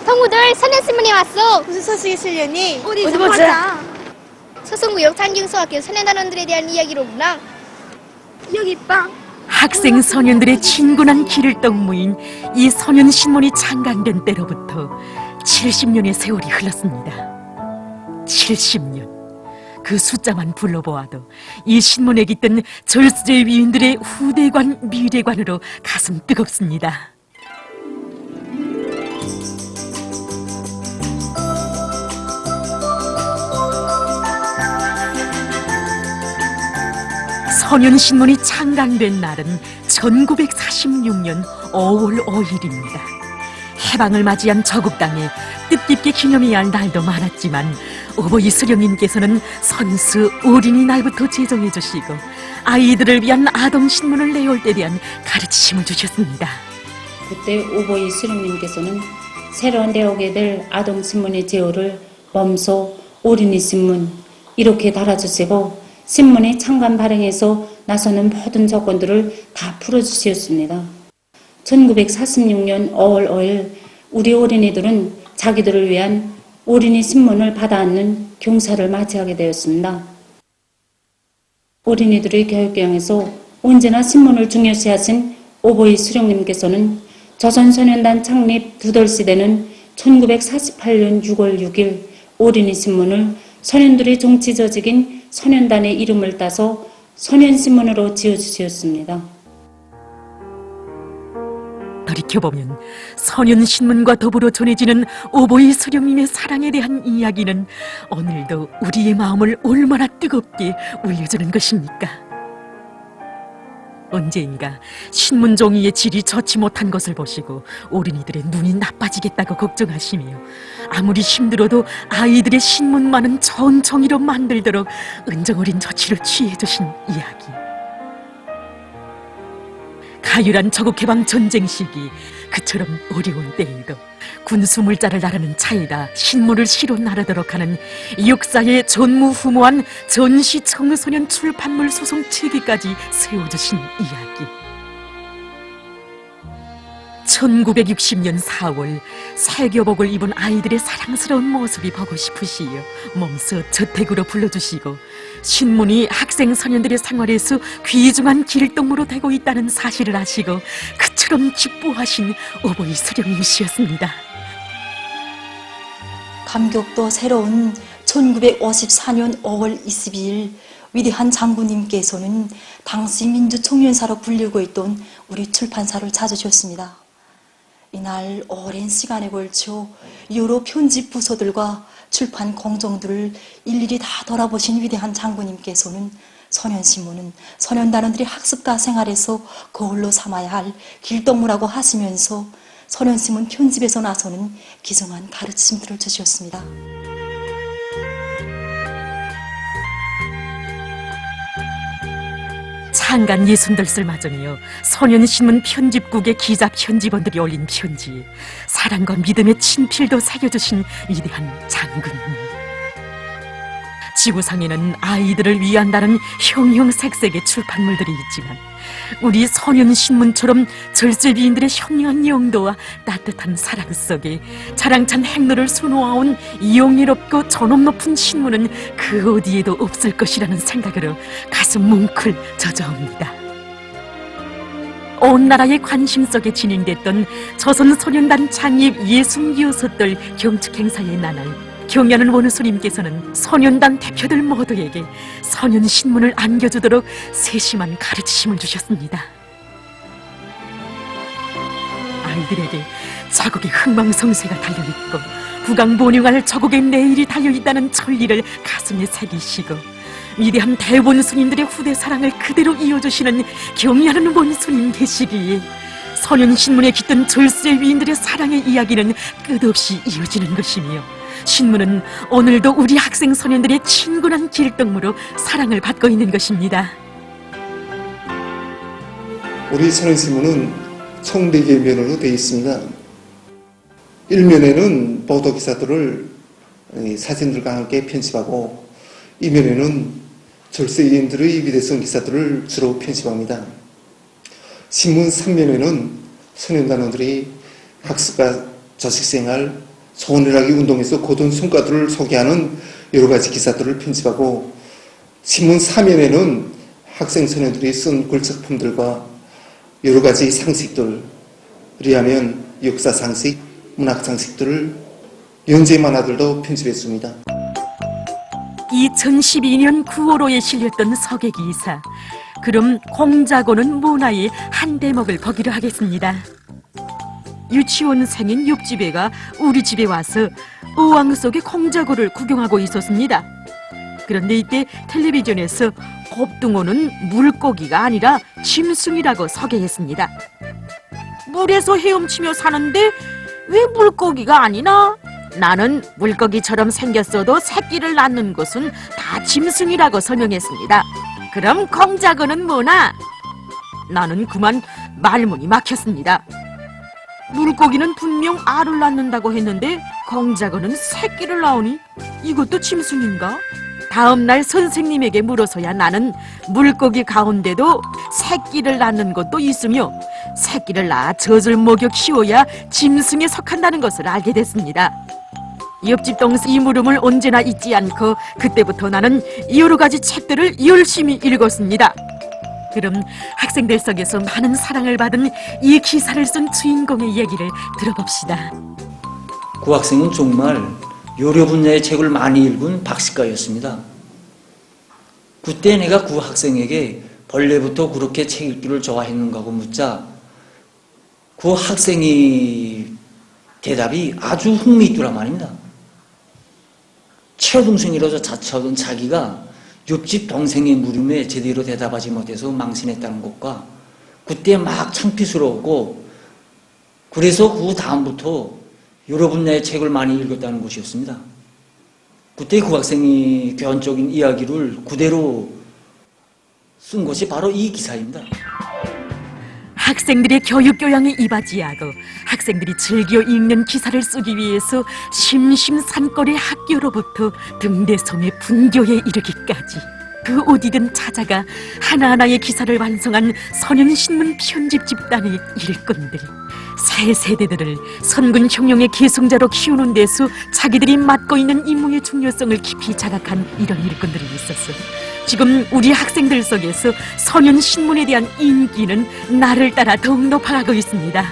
성우들 선현신문에 왔어. 무슨 소식이 실렸니? 어디 보자. 서승구역 상경소학교 선현단원들에 대한 이야기로구나. 여기 봐. 학생 소년들의 친근한 길동무인 이 소년신문이 창간된 때로부터 70년의 세월이 흘렀습니다. 70년. 그 숫자만 불러보아도 이 신문에 깃든 절수제 위인들의 후대관, 미래관으로 가슴 뜨겁습니다. 소년신문이 창간된 날은 1946년 5월 5일입니다. 해방을 맞이한 저국 땅에 뜻깊게 기념해야 할 날도 많았지만 어버이 수령님께서는 선수 어린이날부터 제정해 주시고 아이들을 위한 아동신문을 내올 때 대한 가르치심을 주셨습니다. 그때 오보이 수령님께서는 새로 내오게 될 아동신문의 제호를 멈소 어린이신문 이렇게 달아주시고 신문의 창간 발행에서 나서는 모든 조건들을 다 풀어주셨습니다. 1946년 5월 5일 우리 어린이들은 자기들을 위한 어린이 신문을 받아안는 경사를 맞이하게 되었습니다. 어린이들의 교육경에서 언제나 신문을 중요시하신 오보이 수령님께서는 조선소년단 창립 두돌시대는 1948년 6월 6일 어린이 신문을 소년들의 정치조직인 소년단의 이름을 따서 소년신문으로 지어주셨습니다. 돌이켜보면 소년신문과 더불어 전해지는 오보이 수령님의 사랑에 대한 이야기는 오늘도 우리의 마음을 얼마나 뜨겁게 울려주는 것입니까? 언제인가 신문 종이의 질이 좋지 못한 것을 보시고 어린이들의 눈이 나빠지겠다고 걱정하시며 아무리 힘들어도 아이들의 신문만은 좋은 종이로 만들도록 은정어린 조치를 취해주신 이야기. 가열한 저국해방 전쟁 시기 그처럼 어려운 때에도 군수물자를 나르는 차에다 신문을 실어 나르도록 하는 역사의 전무후무한 전시 청소년 출판물 소송 체계까지 세워주신 이야기. 1960년 4월 살교복을 입은 아이들의 사랑스러운 모습이 보고 싶으시여 몸소 저택으로 불러주시고 신문이 학생 소년들의 생활에서 귀중한 길동무로 되고 있다는 사실을 아시고 그처럼 기뻐하신 오보이 수령님이시였습니다. 감격도 새로운 1954년 5월 22일 위대한 장군님께서는 당시 민주총연사로 불리고 있던 우리 출판사를 찾으셨습니다. 이날 오랜 시간에 걸쳐 여러 편집 부서들과 출판 공정들을 일일이 다 돌아보신 위대한 장군님께서는 소년신문은 소년단원들의 학습과 생활에서 거울로 삼아야 할 길동무라고 하시면서 소년신문 편집에서 나서는 귀중한 가르침들을 주셨습니다. 창간 예순들을 맞으며 소년신문 편집국의 기자 편집원들이 올린 편지에 사랑과 믿음의 친필도 새겨주신 위대한 장군님. 지구상에는 아이들을 위한다는 형형색색의 출판물들이 있지만 우리 소년신문처럼 절제비인들의 현명한 영도와 따뜻한 사랑 속에 자랑찬 행로를 수놓아온 영예롭고 존엄 높은 신문은 그 어디에도 없을 것이라는 생각으로 가슴 뭉클 젖어옵니다. 온 나라의 관심 속에 진행됐던 조선소년단 창립 66돌 경축행사의 나날 경연은 원우수님께서는 소년단 대표들 모두에게 소년신문을 안겨주도록 세심한 가르치심을 주셨습니다. 아이들에게 자국의 흥망성쇠가 달려있고 국왕본영할 저국의 내일이 달려있다는 천리를 가슴에 새기시고 위대한 대원수님들의 후대 사랑을 그대로 이어주시는 경연하는 원수님 계시기에 소년신문에 깃든 절세 위인들의 사랑의 이야기는 끝없이 이어지는 것이며 신문은 오늘도 우리 학생 소년들의 친근한 길동무로 사랑을 받고 있는 것입니다. 우리 소년신문은 총 4개의 면으로 되어 있습니다. 1면에는 보도기사들을 사진들과 함께 편집하고 2면에는 절세위인들의 위대성 기사들을 주로 편집합니다. 신문 3면에는 소년단원들이 학습과 조직생활, 서운하게 운동에서 고든 성과들을 소개하는 여러 가지 기사들을 편집하고 신문 사면에는 학생 소녀들이 쓴 글작품들과 여러 가지 상식들, 그리하면 역사 상식, 문학 상식들을 연재 만화들도 편집했습니다. 2012년 9월호에 실렸던 서계 기사. 그럼 공자고는 뭐나의 한 대목을 보기로 하겠습니다. 유치원생인 육지배가 우리 집에 와서 어왕 속의 공자고를 구경하고 있었습니다. 그런데 이때 텔레비전에서 곱등어는 물고기가 아니라 짐승이라고 소개했습니다. 물에서 헤엄치며 사는데 왜 물고기가 아니나? 나는 물고기처럼 생겼어도 새끼를 낳는 것은 다 짐승이라고 설명했습니다. 그럼 공자고는 뭐나? 나는 그만 말문이 막혔습니다. 물고기는 분명 알을 낳는다고 했는데 공자고는 새끼를 낳으니 이것도 짐승인가? 다음 날 선생님에게 물어서야 나는 물고기 가운데도 새끼를 낳는 것도 있으며 새끼를 낳아 젖을 먹여 키워야 짐승에 속한다는 것을 알게 됐습니다. 옆집 동생 이 물음을 언제나 잊지 않고 그때부터 나는 여러 가지 책들을 열심히 읽었습니다. 그럼 학생들 속에서 많은 사랑을 받은 이 기사를 쓴 주인공의 얘기를 들어봅시다. 그 학생은 정말 여러 분야의 책을 많이 읽은 박식가였습니다. 그때 내가 그 학생에게 본래부터 그렇게 책 읽기를 좋아했는가고 묻자 그 학생이 대답이 아주 흥미있더란 말입니다. 최동생이라서 자처하던 자기가 옆집 동생의 물음에 제대로 대답하지 못해서 망신했다는 것과 그때 막 창피스러웠고 그래서 그 다음부터 여러 분야의 책을 많이 읽었다는 것이었습니다. 그때 그 학생이 교훈적인 이야기를 그대로 쓴 것이 바로 이 기사입니다. 학생들의 교육 교양에 이바지하고 학생들이 즐겨 읽는 기사를 쓰기 위해서 심심산골의 학교로부터 등대성의 분교에 이르기까지 그 어디든 찾아가 하나하나의 기사를 완성한 선현신문 편집 집단의 일꾼들, 새 세대들을 선군 혁명의 계승자로 키우는 데서 자기들이 맡고 있는 임무의 중요성을 깊이 자각한 이런 일꾼들이 있었어. 지금 우리 학생들 속에서 선현신문에 대한 인기는 날을 따라 더욱 높아가고 있습니다.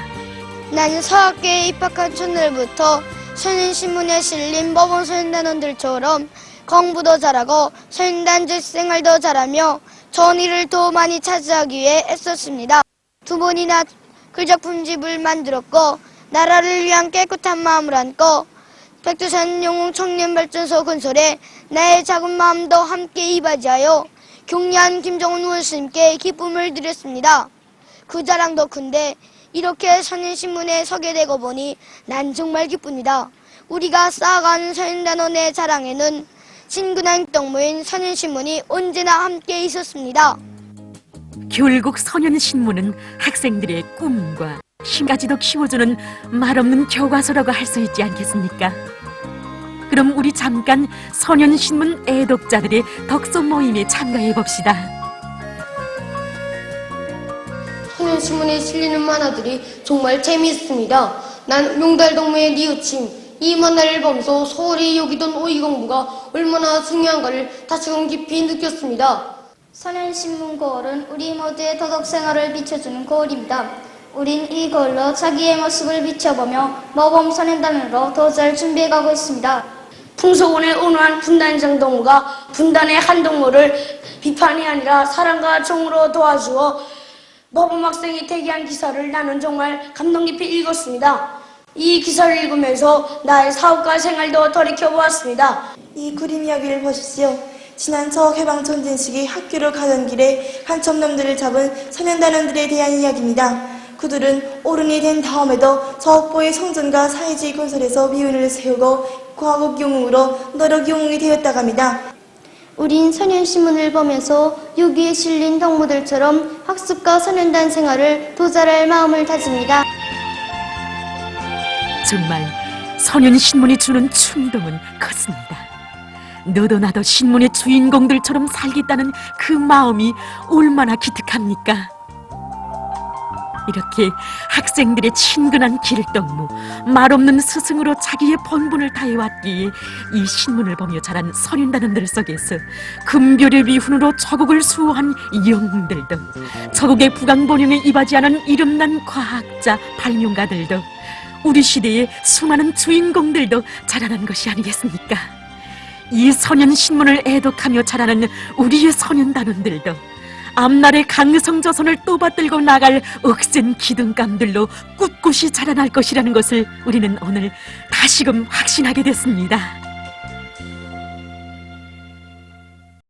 나는 서학교에 입학한 첫날부터 선현신문에 실린 모범 선현단원들처럼 공부도 잘하고 선현단적 생활도 잘하며 좋은 일을 더 많이 차지하기 위해 애썼습니다. 2번이나 글작품집을 만들었고 나라를 위한 깨끗한 마음을 안고 백두산 영웅 청년발전소 건설에 나의 작은 마음도 함께 이바지하여 경리한 김정은 의원님께 기쁨을 드렸습니다. 그 자랑도 큰데 이렇게 선현신문에 소개되고 보니 난 정말 기쁩니다. 우리가 쌓아가는 선현단원의 자랑에는 친근한 동무인 선현신문이 언제나 함께 있었습니다. 결국 선현신문은 학생들의 꿈과 힘까지도 키워주는 말없는 교과서라고 할 수 있지 않겠습니까? 그럼 우리 잠깐 선현신문 애독자들의 덕소 모임에 참가해봅시다. 선현신문에 실리는 만화들이 정말 재미있습니다. 난 용달동무의 뉘우침, 이 만화를 보면서 소홀히 여기던 오이공부가 얼마나 중요한가를 다시금 깊이 느꼈습니다. 선현신문 거울은 우리 모두의 도덕생활을 비춰주는 거울입니다. 우린 이 거울로 자기의 모습을 비춰보며 모범 선현단으로 더 잘 준비해가고 있습니다. 풍소군의 온화한 분단장 동무가 분단의 한 동무를 비판이 아니라 사랑과 정으로 도와주어 모범 학생이 대기한 기사를 나는 정말 감동 깊이 읽었습니다. 이 기사를 읽으면서 나의 사업가 생활도 돌이켜보았습니다. 이 그림 이야기를 보십시오. 지난 서해방전쟁 학교를 가던 길에 한 첩놈들을 잡은 선현단원들에 대한 이야기입니다. 그들은 어른이 된 다음에도 서북보의 성전과 사회주의 건설에서 미운을 세우고 과국 영웅으로 노력 영웅이 되었다고 합니다. 우린 선현신문을 보면서 여기에 실린 동무들처럼 학습과 선현단 생활을 더 잘할 마음을 다집니다. 정말 선현신문이 주는 충동은 컸습니다. 너도 나도 신문의 주인공들처럼 살겠다는 그 마음이 얼마나 기특합니까? 이렇게 학생들의 친근한 길동무, 말없는 스승으로 자기의 본분을 다해왔기에 이 신문을 보며 자란 선인단원들 속에서 금교의 위훈으로 저국을 수호한 영웅들도, 저국의 부강본영에 이바지하는 이름난 과학자, 발명가들도, 우리 시대의 수많은 주인공들도 자라난 것이 아니겠습니까? 이 선현신문을 애독하며 자라는 우리의 선현단원들도 앞날의 강성조선을 또받들고 나갈 억센 기둥감들로 꿋꿋이 자라날 것이라는 것을 우리는 오늘 다시금 확신하게 됐습니다.